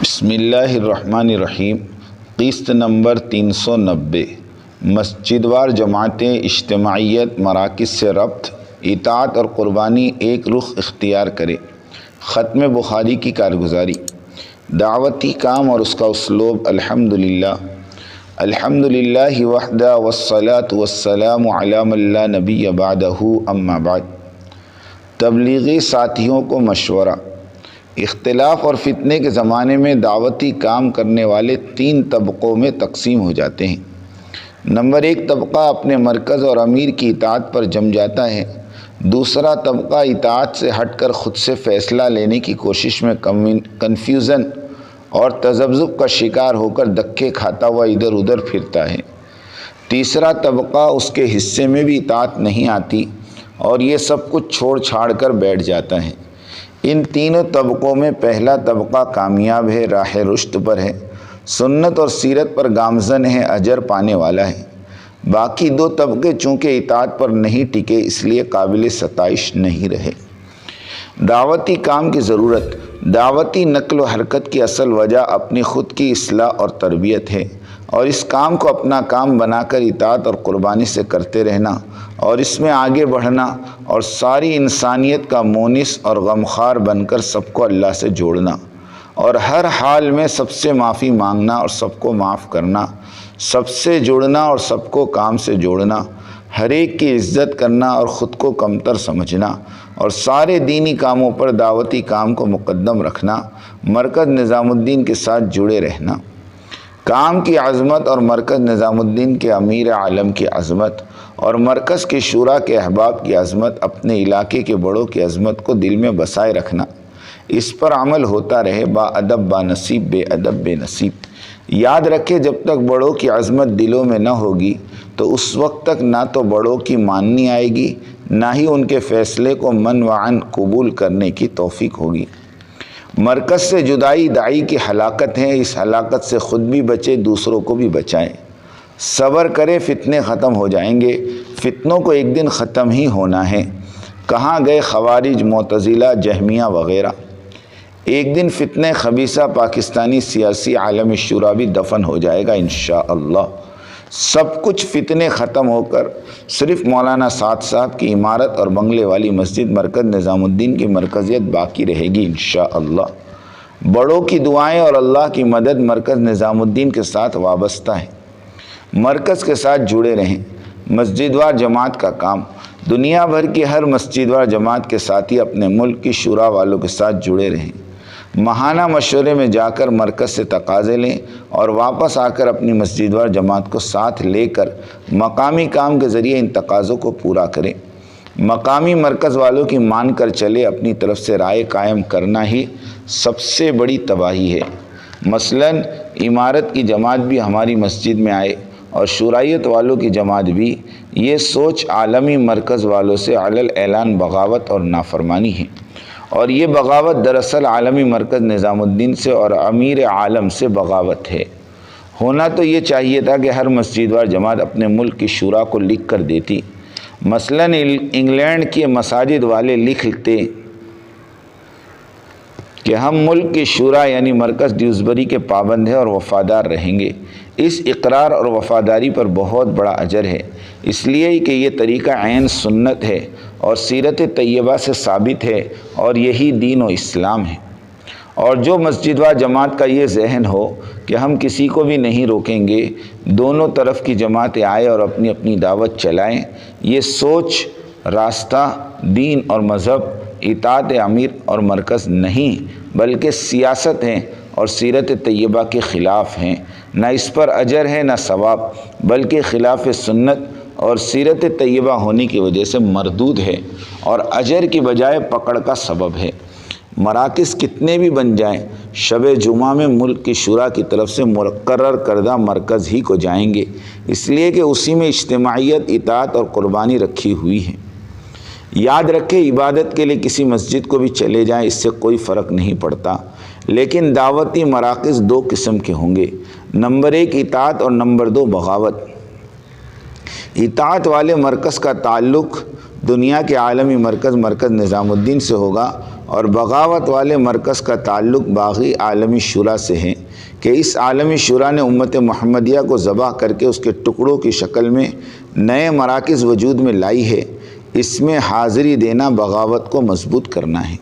بسم اللہ الرحمن الرحیم۔ قسط نمبر 390 مسجد وار جماعتیں، اجتماعیت، مراکز سے ربط، اطاعت اور قربانی ایک رخ اختیار کرے۔ ختم بخاری کی کارگزاری، دعوتی کام اور اس کا اسلوب۔ الحمدللہ وحدہ والصلاة والسلام علی من لا نبی بعدہ، اما بعد۔ تبلیغی ساتھیوں کو مشورہ۔ اختلاف اور فتنے کے زمانے میں دعوتی کام کرنے والے 3 طبقوں میں تقسیم ہو جاتے ہیں۔ نمبر 1 طبقہ اپنے مرکز اور امیر کی اطاعت پر جم جاتا ہے۔ دوسرا طبقہ اطاعت سے ہٹ کر خود سے فیصلہ لینے کی کوشش میں کنفیوژن اور تذبذب کا شکار ہو کر دھکے کھاتا ہوا ادھر ادھر پھرتا ہے۔ تیسرا طبقہ اس کے حصے میں بھی اطاعت نہیں آتی اور یہ سب کچھ چھوڑ چھاڑ کر بیٹھ جاتا ہے۔ ان تینوں طبقوں میں پہلا طبقہ کامیاب ہے، راہ رشد پر ہے، سنت اور سیرت پر گامزن ہے، اجر پانے والا ہے۔ باقی 2 طبقے چونکہ اطاعت پر نہیں ٹکے اس لیے قابل ستائش نہیں رہے۔ دعوتی کام کی ضرورت۔ دعوتی نقل و حرکت کی اصل وجہ اپنی خود کی اصلاح اور تربیت ہے، اور اس کام کو اپنا کام بنا کر اطاعت اور قربانی سے کرتے رہنا اور اس میں آگے بڑھنا اور ساری انسانیت کا مونس اور غمخوار بن کر سب کو اللہ سے جوڑنا اور ہر حال میں سب سے معافی مانگنا اور سب کو معاف کرنا، سب سے جڑنا اور سب کو کام سے جوڑنا، ہر ایک کی عزت کرنا اور خود کو کمتر سمجھنا اور سارے دینی کاموں پر دعوتی کام کو مقدم رکھنا، مرکز نظام الدین کے ساتھ جڑے رہنا۔ کام کی عظمت اور مرکز نظام الدین کے امیر عالم کی عظمت اور مرکز کے شورا کے احباب کی عظمت، اپنے علاقے کے بڑوں کی عظمت کو دل میں بسائے رکھنا، اس پر عمل ہوتا رہے۔ با ادب با نصیب، بے ادب بے نصیب۔ یاد رکھے جب تک بڑوں کی عظمت دلوں میں نہ ہوگی تو اس وقت تک نہ تو بڑوں کی ماننی آئے گی، نہ ہی ان کے فیصلے کو من وعن قبول کرنے کی توفیق ہوگی۔ مرکز سے جدائی داعی کی ہلاکت ہے، اس ہلاکت سے خود بھی بچے، دوسروں کو بھی بچائیں۔ صبر کرے، فتنے ختم ہو جائیں گے، فتنوں کو ایک دن ختم ہی ہونا ہے۔ کہاں گئے خوارج، معتزلہ، جہمیہ وغیرہ؟ ایک دن فتنہ خبیثہ پاکستانی سیاسی عالم شورا بھی دفن ہو جائے گا انشاءاللہ۔ سب کچھ فتنے ختم ہو کر صرف مولانا سعد صاحب کی عمارت اور بنگلے والی مسجد مرکز نظام الدین کی مرکزیت باقی رہے گی انشاءاللہ۔ بڑوں کی دعائیں اور اللہ کی مدد مرکز نظام الدین کے ساتھ وابستہ ہے۔ مرکز کے ساتھ جڑے رہیں۔ مسجد وار جماعت کا کام۔ دنیا بھر کی ہر مسجد وار جماعت کے ساتھی اپنے ملک کی شورا والوں کے ساتھ جڑے رہیں۔ ماہانہ مشورے میں جا کر مرکز سے تقاضے لیں اور واپس آ کر اپنی مسجد وار جماعت کو ساتھ لے کر مقامی کام کے ذریعے ان تقاضوں کو پورا کریں۔ مقامی مرکز والوں کی مان کر چلے، اپنی طرف سے رائے قائم کرنا ہی سب سے بڑی تباہی ہے۔ مثلاً عمارت کی جماعت بھی ہماری مسجد میں آئے اور شورائیت والوں کی جماعت بھی، یہ سوچ عالمی مرکز والوں سے علل اعلان بغاوت اور نافرمانی ہے، اور یہ بغاوت دراصل عالمی مرکز نظام الدین سے اور امیر عالم سے بغاوت ہے۔ ہونا تو یہ چاہیے تھا کہ ہر مسجد وار جماعت اپنے ملک کی شورا کو لکھ کر دیتی۔ مثلاً انگلینڈ کے مساجد والے لکھتے کہ ہم ملک کی شورا یعنی مرکز ڈیوزبری کے پابند ہیں اور وفادار رہیں گے۔ اس اقرار اور وفاداری پر بہت بڑا اجر ہے، اس لیے کہ یہ طریقہ عین سنت ہے اور سیرت طیبہ سے ثابت ہے اور یہی دین و اسلام ہے۔ اور جو مسجد وار جماعت کا یہ ذہن ہو کہ ہم کسی کو بھی نہیں روکیں گے، دونوں طرف کی جماعتیں آئے اور اپنی اپنی دعوت چلائیں، یہ سوچ راستہ دین اور مذہب، اطاعت امیر اور مرکز نہیں بلکہ سیاست ہیں اور سیرت طیبہ کے خلاف ہیں۔ نہ اس پر اجر ہے نہ ثواب، بلکہ خلاف سنت اور سیرت طیبہ ہونے کی وجہ سے مردود ہے اور اجر کی بجائے پکڑ کا سبب ہے۔ مراکز کتنے بھی بن جائیں، شب جمعہ میں ملک کی شورا کی طرف سے مقرر کردہ مرکز ہی کو جائیں گے، اس لیے کہ اسی میں اجتماعیت، اطاعت اور قربانی رکھی ہوئی ہے۔ یاد رکھے عبادت کے لیے کسی مسجد کو بھی چلے جائیں، اس سے کوئی فرق نہیں پڑتا، لیکن دعوتی مراکز 2 قسم کے ہوں گے، نمبر 1 اطاعت اور نمبر 2 بغاوت۔ اطاعت والے مرکز کا تعلق دنیا کے عالمی مرکز مرکز نظام الدین سے ہوگا اور بغاوت والے مرکز کا تعلق باغی عالمی شورا سے ہے کہ اس عالمی شورا نے امت محمدیہ کو ذبح کر کے اس کے ٹکڑوں کی شکل میں نئے مراکز وجود میں لائی ہے۔ اس میں حاضری دینا بغاوت کو مضبوط کرنا ہے۔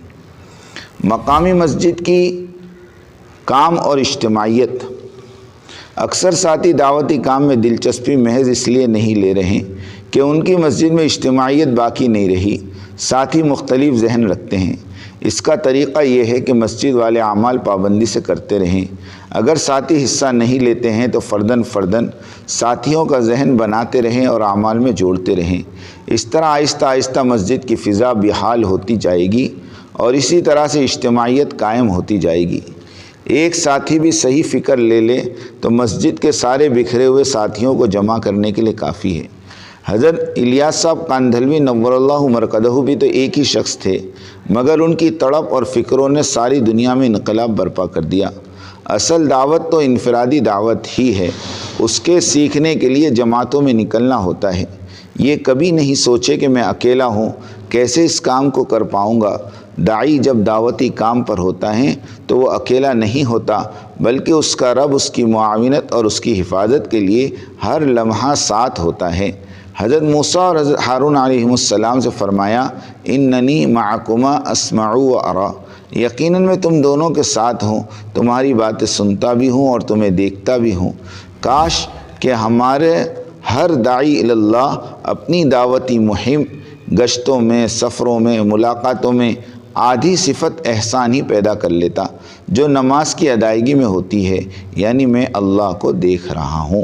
مقامی مسجد کی کام اور اجتماعیت۔ اکثر ساتھی دعوتی کام میں دلچسپی محض اس لیے نہیں لے رہے کہ ان کی مسجد میں اجتماعیت باقی نہیں رہی، ساتھی مختلف ذہن رکھتے ہیں۔ اس کا طریقہ یہ ہے کہ مسجد والے اعمال پابندی سے کرتے رہیں۔ اگر ساتھی حصہ نہیں لیتے ہیں تو فرداً ساتھیوں کا ذہن بناتے رہیں اور اعمال میں جوڑتے رہیں۔ اس طرح آہستہ آہستہ مسجد کی فضا بحال ہوتی جائے گی اور اسی طرح سے اجتماعیت قائم ہوتی جائے گی۔ ایک ساتھی بھی صحیح فکر لے لے تو مسجد کے سارے بکھرے ہوئے ساتھیوں کو جمع کرنے کے لیے کافی ہے۔ حضرت الیاس صاحب کاندھلوی نور اللہ مرقدہ بھی تو ایک ہی شخص تھے، مگر ان کی تڑپ اور فکروں نے ساری دنیا میں انقلاب برپا کر دیا۔ اصل دعوت تو انفرادی دعوت ہی ہے، اس کے سیکھنے کے لیے جماعتوں میں نکلنا ہوتا ہے۔ یہ کبھی نہیں سوچے کہ میں اکیلا ہوں، کیسے اس کام کو کر پاؤں گا۔ داعی جب دعوتی کام پر ہوتا ہے تو وہ اکیلا نہیں ہوتا، بلکہ اس کا رب اس کی معاونت اور اس کی حفاظت کے لیے ہر لمحہ ساتھ ہوتا ہے۔ حضرت موسیٰ اور حضرت ہارون علیہ السلام سے فرمایا اننی معکما اسمع و ارا، یقیناً میں تم دونوں کے ساتھ ہوں، تمہاری باتیں سنتا بھی ہوں اور تمہیں دیکھتا بھی ہوں۔ کاش کہ ہمارے ہر داعی اللہ اپنی دعوتی مہم، گشتوں میں، سفروں میں، ملاقاتوں میں آدھی صفت احسان ہی پیدا کر لیتا جو نماز کی ادائیگی میں ہوتی ہے، یعنی میں اللہ کو دیکھ رہا ہوں۔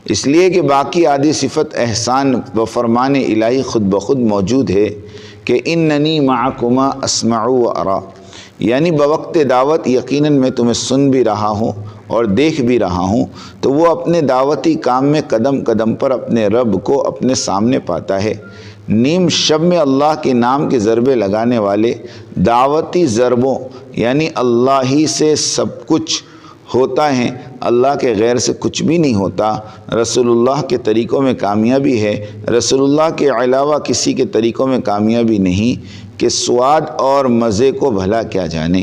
اس لیے کہ باقی آدھی صفت احسان و فرمان الہی خود بخود موجود ہے کہ اننی معکما اسمع و ارا، یعنی بوقت دعوت یقیناً میں تمہیں سن بھی رہا ہوں اور دیکھ بھی رہا ہوں۔ تو وہ اپنے دعوتی کام میں قدم قدم پر اپنے رب کو اپنے سامنے پاتا ہے۔ نیم شب میں اللہ کے نام کے ضربے لگانے والے دعوتی ضربوں، یعنی اللہ ہی سے سب کچھ ہوتا ہے، اللہ کے غیر سے کچھ بھی نہیں ہوتا۔ رسول اللہ کے طریقوں میں کامیابی ہے، رسول اللہ کے علاوہ کسی کے طریقوں میں کامیابی نہیں کہ سواد اور مزے کو بھلا کیا جانے۔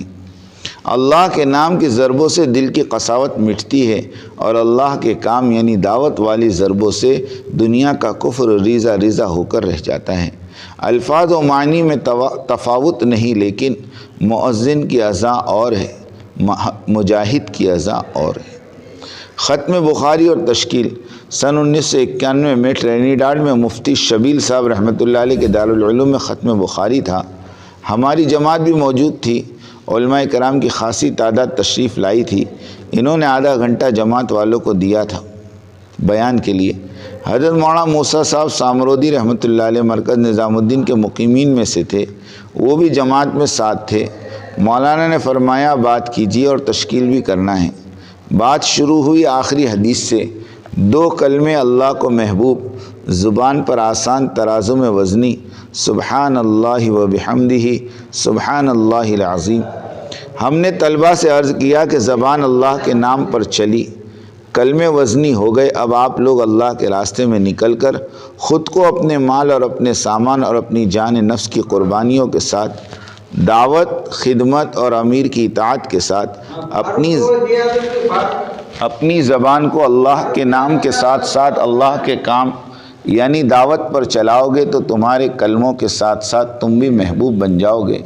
اللہ کے نام کے ضربوں سے دل کی قساوت مٹتی ہے اور اللہ کے کام یعنی دعوت والی ضربوں سے دنیا کا کفر ریزہ ریزہ ہو کر رہ جاتا ہے۔ الفاظ و معنی میں تفاوت نہیں، لیکن مؤذن کی اذان اور ہے، مجاہد کی اذان اور ہے۔ ختم بخاری اور تشکیل۔ سن 1991 میں ٹرینیڈاڈ میں مفتی شبیل صاحب رحمۃ اللہ علیہ کے دارالعلوم میں ختم بخاری تھا۔ ہماری جماعت بھی موجود تھی، علماء کرام کی خاصی تعداد تشریف لائی تھی۔ انہوں نے آدھا گھنٹہ جماعت والوں کو دیا تھا بیان کے لیے۔ حضرت مولانا موسیٰ صاحب سامرودی رحمۃ اللہ علیہ مرکز نظام الدین کے مقیمین میں سے تھے، وہ بھی جماعت میں ساتھ تھے۔ مولانا نے فرمایا بات کیجیے اور تشکیل بھی کرنا ہے۔ بات شروع ہوئی آخری حدیث سے، 2 کلمے اللہ کو محبوب، زبان پر آسان، ترازو میں وزنی، سبحان اللہ و بحمدہ سبحان اللہ العظیم۔ ہم نے طلبہ سے عرض کیا کہ زبان اللہ کے نام پر چلی، کلمے وزنی ہو گئے، اب آپ لوگ اللہ کے راستے میں نکل کر خود کو اپنے مال اور اپنے سامان اور اپنی جان نفس کی قربانیوں کے ساتھ، دعوت، خدمت اور امیر کی اطاعت کے ساتھ اپنی زبان کو اللہ کے نام کے ساتھ ساتھ اللہ کے کام یعنی دعوت پر چلاؤ گے تو تمہارے کلموں کے ساتھ ساتھ تم بھی محبوب بن جاؤ گے۔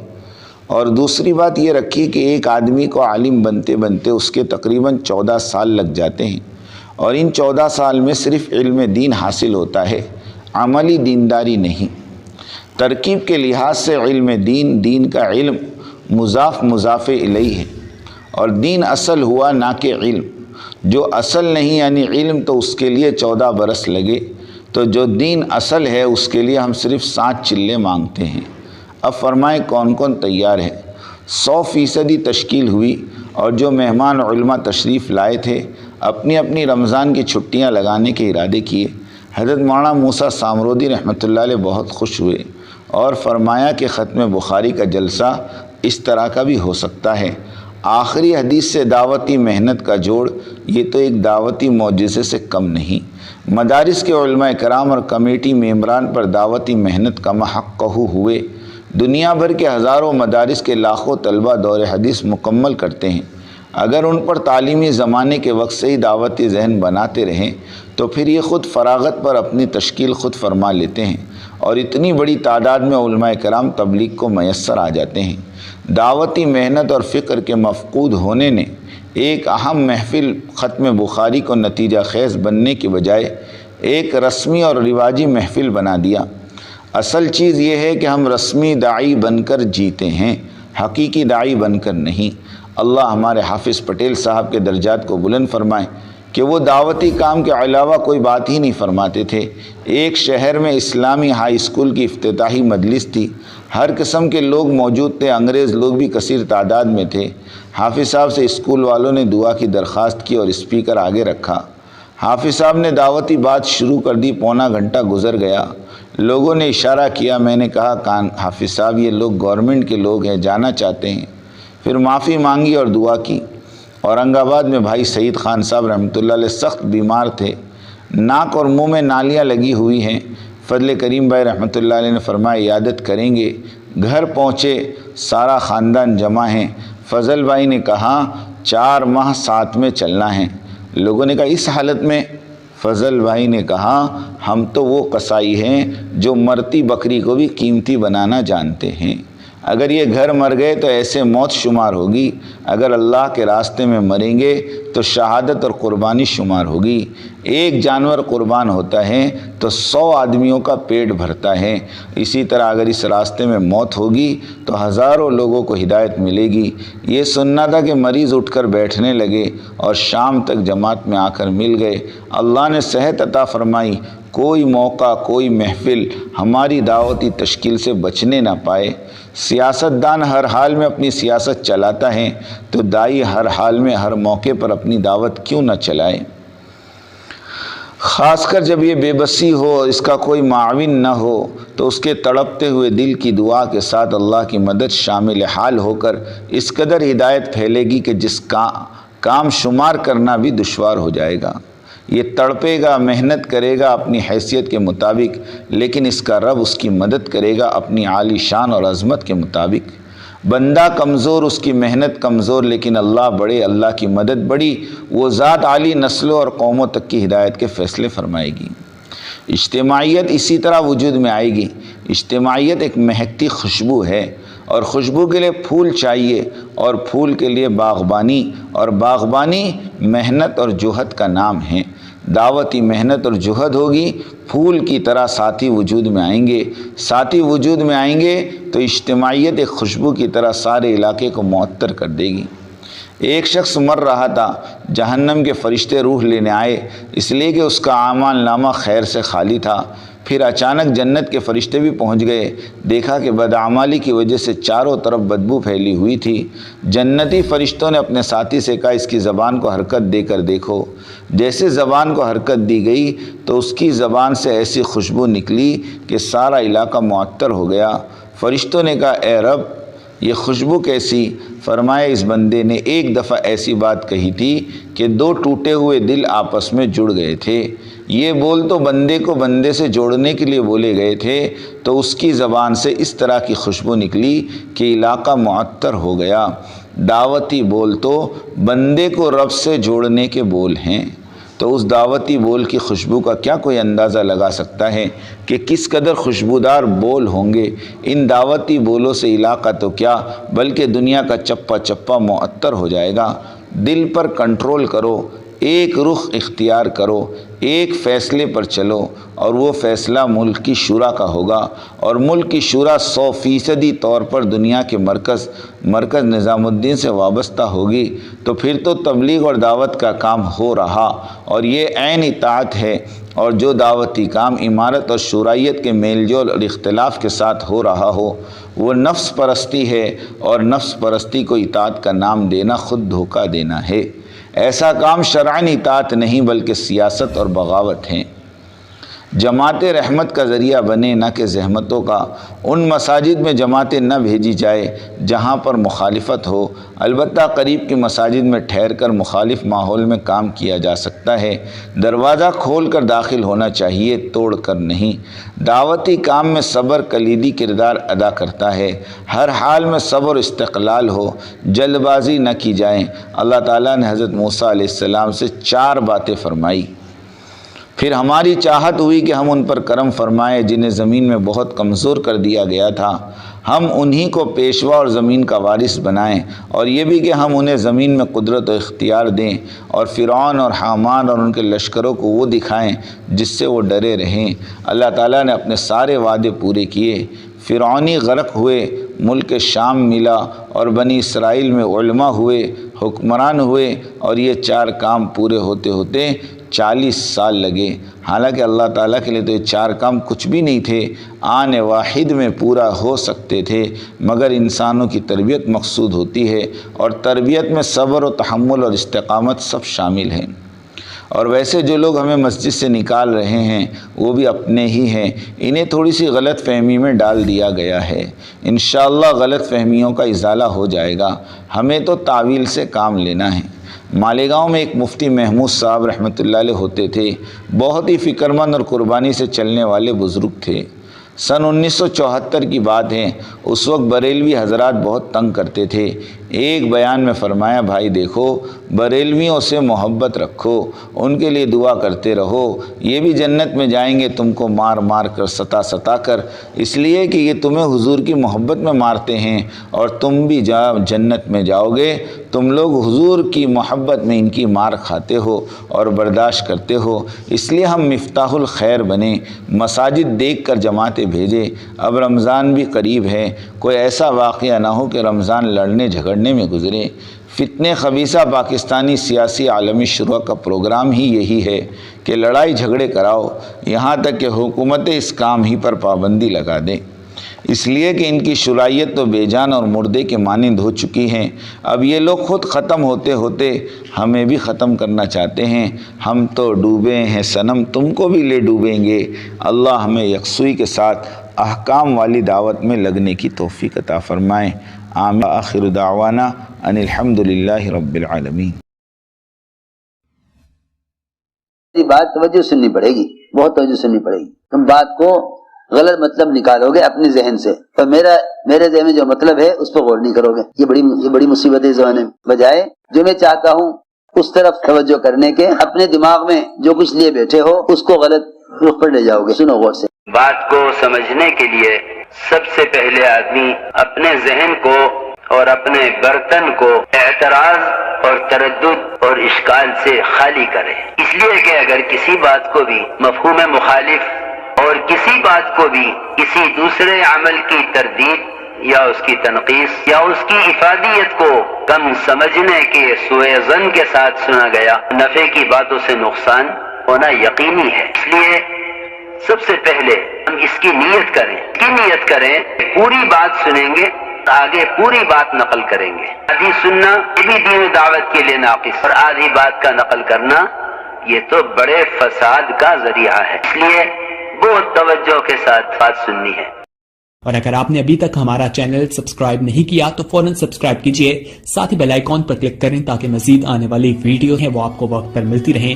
اور دوسری بات یہ رکھی کہ ایک آدمی کو عالم بنتے بنتے اس کے تقریباً 14 سال لگ جاتے ہیں، اور ان 14 سال میں صرف علم دین حاصل ہوتا ہے، عملی دینداری نہیں۔ ترکیب کے لحاظ سے علم دین، دین کا علم مضاف الیہ ہے، اور دین اصل ہوا نہ کہ علم۔ جو اصل نہیں یعنی علم تو اس کے لیے 14 برس لگے، تو جو دین اصل ہے اس کے لیے ہم صرف 7 چلے مانگتے ہیں۔ اب فرمائیں کون کون تیار ہے؟ 100% تشکیل ہوئی، اور جو مہمان علماء تشریف لائے تھے اپنی اپنی رمضان کی چھٹیاں لگانے کے ارادے کیے۔ حضرت مولانا موسیٰ سامرودی رحمۃ اللہ علیہ بہت خوش ہوئے اور فرمایا کہ ختم بخاری کا جلسہ اس طرح کا بھی ہو سکتا ہے۔ آخری حدیث سے دعوتی محنت کا جوڑ، یہ تو ایک دعوتی معجزے سے کم نہیں۔ مدارس کے علماء کرام اور کمیٹی ممبران پر دعوتی محنت کا محقق ہوئے، دنیا بھر کے ہزاروں مدارس کے لاکھوں طلبہ دور حدیث مکمل کرتے ہیں۔ اگر ان پر تعلیمی زمانے کے وقت سے ہی دعوتی ذہن بناتے رہیں تو پھر یہ خود فراغت پر اپنی تشکیل خود فرما لیتے ہیں اور اتنی بڑی تعداد میں علماء کرام تبلیغ کو میسر آ جاتے ہیں۔ دعوتی محنت اور فکر کے مفقود ہونے نے ایک اہم محفل ختم بخاری کو نتیجہ خیز بننے کے بجائے ایک رسمی اور رواجی محفل بنا دیا۔ اصل چیز یہ ہے کہ ہم رسمی داعی بن کر جیتے ہیں، حقیقی داعی بن کر نہیں۔ اللہ ہمارے حافظ پٹیل صاحب کے درجات کو بلند فرمائے کہ وہ دعوتی کام کے علاوہ کوئی بات ہی نہیں فرماتے تھے۔ ایک شہر میں اسلامی ہائی اسکول کی افتتاحی مجلس تھی، ہر قسم کے لوگ موجود تھے، انگریز لوگ بھی کثیر تعداد میں تھے۔ حافظ صاحب سے اسکول والوں نے دعا کی درخواست کی اور اسپیکر آگے رکھا۔ حافظ صاحب نے دعوتی بات شروع کر دی۔ پونا گھنٹہ گزر گیا، لوگوں نے اشارہ کیا، میں نے کہا حافظ صاحب یہ لوگ گورنمنٹ کے لوگ ہیں، جانا چاہتے ہیں۔ پھر معافی مانگی اور دعا کی۔ اورنگ آباد میں بھائی سعید خان صاحب رحمۃ اللہ علیہ سخت بیمار تھے، ناک اور منہ میں نالیاں لگی ہوئی ہیں۔ فضل کریم بھائی رحمۃ اللہ علیہ نے فرمایا عیادت کریں گے۔ گھر پہنچے، سارا خاندان جمع ہیں۔ فضل بھائی نے کہا 4 ماہ ساتھ میں چلنا ہے۔ لوگوں نے کہا اس حالت میں؟ فضل بھائی نے کہا ہم تو وہ قصائی ہیں جو مرتی بکری کو بھی قیمتی بنانا جانتے ہیں۔ اگر یہ گھر مر گئے تو ایسے موت شمار ہوگی، اگر اللہ کے راستے میں مریں گے تو شہادت اور قربانی شمار ہوگی۔ ایک جانور قربان ہوتا ہے تو 100 آدمیوں کا پیٹ بھرتا ہے۔ اسی طرح اگر اس راستے میں موت ہوگی تو ہزاروں لوگوں کو ہدایت ملے گی۔ یہ سننا تھا کہ مریض اٹھ کر بیٹھنے لگے اور شام تک جماعت میں آ کر مل گئے۔ اللہ نے صحت عطا فرمائی۔ کوئی موقع، کوئی محفل ہماری دعوتی تشکیل سے بچنے نہ پائے۔ سیاست دان ہر حال میں اپنی سیاست چلاتا ہے تو داعی ہر حال میں ہر موقع پر اپنی دعوت کیوں نہ چلائے؟ خاص کر جب یہ بے بسی ہو، اس کا کوئی معاون نہ ہو تو اس کے تڑپتے ہوئے دل کی دعا کے ساتھ اللہ کی مدد شامل حال ہو کر اس قدر ہدایت پھیلے گی کہ جس کا کام شمار کرنا بھی دشوار ہو جائے گا۔ یہ تڑپے گا، محنت کرے گا اپنی حیثیت کے مطابق، لیکن اس کا رب اس کی مدد کرے گا اپنی عالی شان اور عظمت کے مطابق۔ بندہ کمزور، اس کی محنت کمزور، لیکن اللہ بڑے، اللہ کی مدد بڑی۔ وہ ذات عالی نسلوں اور قوموں تک کی ہدایت کے فیصلے فرمائے گی۔ اجتماعیت اسی طرح وجود میں آئے گی۔ اجتماعیت ایک مہکتی خوشبو ہے، اور خوشبو کے لیے پھول چاہیے، اور پھول کے لیے باغبانی، اور باغبانی محنت اور جہد کا نام ہے۔ دعوتی محنت اور جہد ہوگی، پھول کی طرح ساتھی وجود میں آئیں گے۔ ساتھی وجود میں آئیں گے تو اجتماعیت ایک خوشبو کی طرح سارے علاقے کو معطر کر دے گی۔ ایک شخص مر رہا تھا، جہنم کے فرشتے روح لینے آئے، اس لیے کہ اس کا اعمال نامہ خیر سے خالی تھا۔ پھر اچانک جنت کے فرشتے بھی پہنچ گئے، دیکھا کہ بدعمالی کی وجہ سے چاروں طرف بدبو پھیلی ہوئی تھی۔ جنتی فرشتوں نے اپنے ساتھی سے کہا اس کی زبان کو حرکت دے کر دیکھو۔ جیسے زبان کو حرکت دی گئی تو اس کی زبان سے ایسی خوشبو نکلی کہ سارا علاقہ معطر ہو گیا۔ فرشتوں نے کہا اے رب یہ خوشبو کیسی؟ فرمایا اس بندے نے ایک دفعہ ایسی بات کہی تھی کہ 2 ٹوٹے ہوئے دل آپس میں جڑ گئے تھے۔ یہ بول تو بندے کو بندے سے جوڑنے کے لیے بولے گئے تھے، تو اس کی زبان سے اس طرح کی خوشبو نکلی کہ علاقہ معطر ہو گیا۔ دعوتی بول تو بندے کو رب سے جوڑنے کے بول ہیں، تو اس دعوتی بول کی خوشبو کا کیا کوئی اندازہ لگا سکتا ہے کہ کس قدر خوشبودار بول ہوں گے؟ ان دعوتی بولوں سے علاقہ تو کیا بلکہ دنیا کا چپا چپا معطر ہو جائے گا۔ دل پر کنٹرول کرو، ایک رخ اختیار کرو، ایک فیصلے پر چلو، اور وہ فیصلہ ملک کی شورا کا ہوگا، اور ملک کی شورا 100% طور پر دنیا کے مرکز نظام الدین سے وابستہ ہوگی۔ تو پھر تو تبلیغ اور دعوت کا کام ہو رہا، اور یہ عین اطاعت ہے۔ اور جو دعوتی کام امارت اور شورائیت کے میل جول اور اختلاف کے ساتھ ہو رہا ہو وہ نفس پرستی ہے، اور نفس پرستی کو اطاعت کا نام دینا خود دھوکہ دینا ہے۔ ایسا کام شرعاً اطاعت نہیں بلکہ سیاست اور بغاوت ہیں۔ جماعت رحمت کا ذریعہ بنے نہ کہ زحمتوں کا۔ ان مساجد میں جماعتیں نہ بھیجی جائے جہاں پر مخالفت ہو، البتہ قریب کی مساجد میں ٹھہر کر مخالف ماحول میں کام کیا جا سکتا ہے۔ دروازہ کھول کر داخل ہونا چاہیے، توڑ کر نہیں۔ دعوتی کام میں صبر کلیدی کردار ادا کرتا ہے۔ ہر حال میں صبر و استقلال ہو، جلد بازی نہ کی جائے۔ اللہ تعالیٰ نے حضرت موسیٰ علیہ السلام سے 4 باتیں فرمائی۔ پھر ہماری چاہت ہوئی کہ ہم ان پر کرم فرمائیں جنہیں زمین میں بہت کمزور کر دیا گیا تھا، ہم انہی کو پیشوا اور زمین کا وارث بنائیں، اور یہ بھی کہ ہم انہیں زمین میں قدرت و اختیار دیں، اور فرعون اور حامان اور ان کے لشکروں کو وہ دکھائیں جس سے وہ ڈرے رہیں۔ اللہ تعالیٰ نے اپنے سارے وعدے پورے کیے۔ فرعونی غرق ہوئے، ملک شام ملا، اور بنی اسرائیل میں علماء ہوئے، حکمران ہوئے، اور یہ 4 کام پورے ہوتے ہوتے 40 سال لگے۔ حالانکہ اللہ تعالیٰ کے لیے تو یہ 4 کام کچھ بھی نہیں تھے، آن واحد میں پورا ہو سکتے تھے، مگر انسانوں کی تربیت مقصود ہوتی ہے، اور تربیت میں صبر و تحمل اور استقامت سب شامل ہیں۔ اور ویسے جو لوگ ہمیں مسجد سے نکال رہے ہیں وہ بھی اپنے ہی ہیں، انہیں تھوڑی سی غلط فہمی میں ڈال دیا گیا ہے۔ انشاءاللہ غلط فہمیوں کا ازالہ ہو جائے گا۔ ہمیں تو تعویل سے کام لینا ہے۔ مالیگاؤں میں ایک مفتی محمود صاحب رحمۃ اللہ علیہ ہوتے تھے، بہت ہی فکر مند اور قربانی سے چلنے والے بزرگ تھے۔ سن 1974 کی بات ہے، اس وقت بریلوی حضرات بہت تنگ کرتے تھے۔ ایک بیان میں فرمایا، بھائی دیکھو، بریلویوں سے محبت رکھو، ان کے لیے دعا کرتے رہو، یہ بھی جنت میں جائیں گے تم کو مار مار کر، ستا کر، اس لیے کہ یہ تمہیں حضور کی محبت میں مارتے ہیں، اور تم بھی جنت میں جاؤ گے۔ تم لوگ حضور کی محبت میں ان کی مار کھاتے ہو اور برداشت کرتے ہو، اس لیے ہم مفتاح الخیر بنیں، مساجد دیکھ کر جماعتیں بھیجے۔ اب رمضان بھی قریب ہے، کوئی ایسا واقعہ نہ ہو کہ رمضان لڑنے جھگڑنے میں گزرے۔ فتنہ خبیثہ پاکستانی سیاسی عالمی شروع کا پروگرام ہی یہی ہے کہ لڑائی جھگڑے کراؤ، یہاں تک کہ حکومتیں اس کام ہی پر پابندی لگا دیں، اس لیے کہ ان کی شرائط تو بے جان اور مردے کے مانند ہو چکی ہیں۔ اب یہ لوگ خود ختم ہوتے ہوتے ہمیں بھی ختم کرنا چاہتے ہیں۔ ہم تو ڈوبے ہیں صنم، تم کو بھی لے ڈوبیں گے۔ اللہ ہمیں یکسوئی کے ساتھ احکام والی دعوت میں لگنے کی توفیق عطا فرمائیں۔ آمین۔ آخر دعوانا ان الحمد للہ رب العالمین۔ بات توجہ سننی پڑے گی، بہت توجہ سننی پڑے گی۔ تم بات کو غلط مطلب نکالو گے اپنے ذہن سے، اور میرے ذہن میں جو مطلب ہے اس پہ غور نہیں کرو گے۔ یہ بڑی مصیبت ہے زمانے میں۔ بجائے جو میں چاہتا ہوں اس طرف توجہ کرنے کے، اپنے دماغ میں جو کچھ لیے بیٹھے ہو اس کو غلط رخ پر لے جاؤ گے۔ سنو غور سے۔ بات کو سمجھنے کے لیے سب سے پہلے آدمی اپنے ذہن کو اور اپنے برتن کو اعتراض اور تردد اور اشکال سے خالی کرے، اس لیے کہ اگر کسی بات کو بھی مفہوم مخالف اور کسی بات کو بھی کسی دوسرے عمل کی تردید یا اس کی تنقیص یا اس کی افادیت کو کم سمجھنے کے سوء ظن کے ساتھ سنا گیا، نفع کی باتوں سے نقصان ہونا یقینی ہے۔ اس لیے سب سے پہلے ہم اس کی نیت کریں، پوری بات سنیں گے، آگے پوری بات نقل کریں گے۔ آدھی سننا یہ بھی دین دعوت کے لیے ناقص، اور آدھی بات کا نقل کرنا یہ تو بڑے فساد کا ذریعہ ہے۔ اس لیے بہت توجہ کے ساتھ بات سننی ہے۔ اور اگر آپ نے ابھی تک ہمارا چینل سبسکرائب نہیں کیا تو فوراً سبسکرائب کیجئے، ساتھ ہی بیل آئیکن پر کلک کریں تاکہ مزید آنے والی ویڈیو ہیں وہ آپ کو وقت پر ملتی رہیں۔